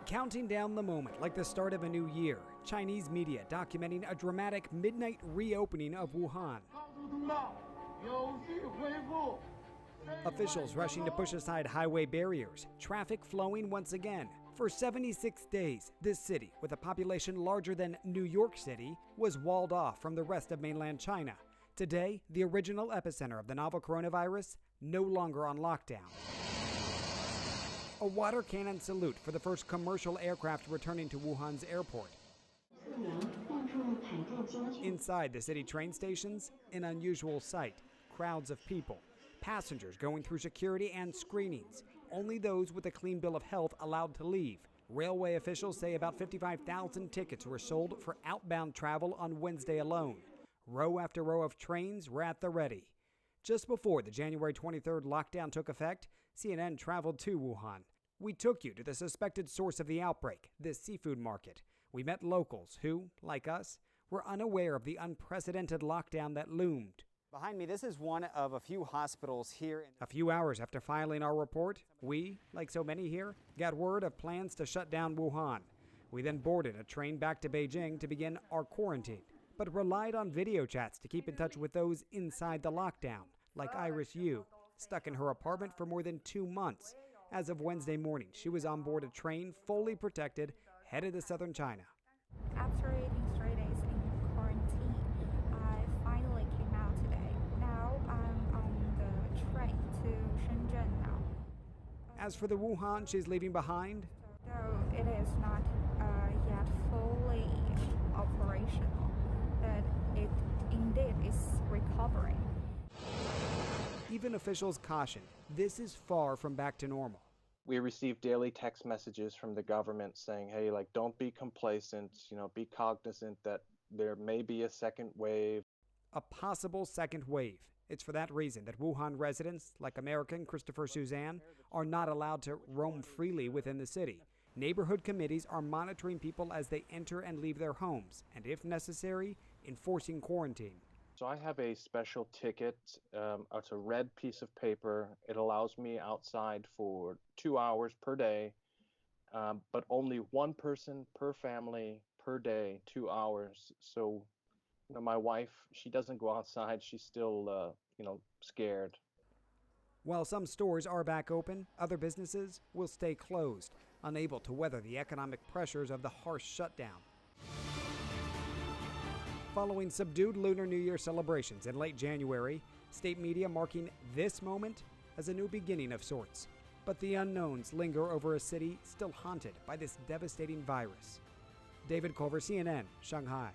Counting down the moment like the start of a new year, Chinese media documenting a dramatic midnight reopening of Wuhan. Officials rushing to push aside highway barriers, traffic flowing once again. For 76 days, this city, with a population larger than New York City, was walled off from the rest of mainland China. Today, the original epicenter of the novel coronavirus, no longer on lockdown. A water cannon salute for the first commercial aircraft returning to Wuhan's airport. Inside the city train stations, an unusual sight. Crowds of people. Passengers going through security and screenings. Only those with a clean bill of health allowed to leave. Railway officials say about 55,000 tickets were sold for outbound travel on Wednesday alone. Row after row of trains were at the ready. Just before the January 23rd lockdown took effect, CNN traveled to Wuhan. We took you to the suspected source of the outbreak, this seafood market. We met locals who, like us, were unaware of the unprecedented lockdown that loomed. Behind me, this is one of a few hospitals here. A few hours after filing our report, we, like so many here, got word of plans to shut down Wuhan. We then boarded a train back to Beijing to begin our quarantine, but relied on video chats to keep in touch with those inside the lockdown, like Iris Yu, stuck in her apartment for more than 2 months. As of Wednesday morning, she was on board a train fully protected, headed to southern China. After 83 days in quarantine, I finally came out today. Now I'm on the train to Shenzhen now. As for the Wuhan she's leaving behind, though it is not yet fully operational, but it indeed is recovering. even officials caution this is far from back to normal. We receive daily text messages from the government saying, hey, don't be complacent, be cognizant that there may be a second wave. A possible second wave. It's for that reason that Wuhan residents, like American Christopher Suzanne, are not allowed to roam freely within the city. Neighborhood committees are monitoring people as they enter and leave their homes, and if necessary, enforcing quarantine. So I have a special ticket. It's a red piece of paper. It allows me outside for 2 hours per day, but only one person per family per day, 2 hours. So my wife, she doesn't go outside. She's still, scared. While some stores are back open, other businesses will stay closed, unable to weather the economic pressures of the harsh shutdown. Following subdued Lunar New Year celebrations in late January, state media marking this moment as a new beginning of sorts. But the unknowns linger over a city still haunted by this devastating virus. David Culver, CNN, Shanghai.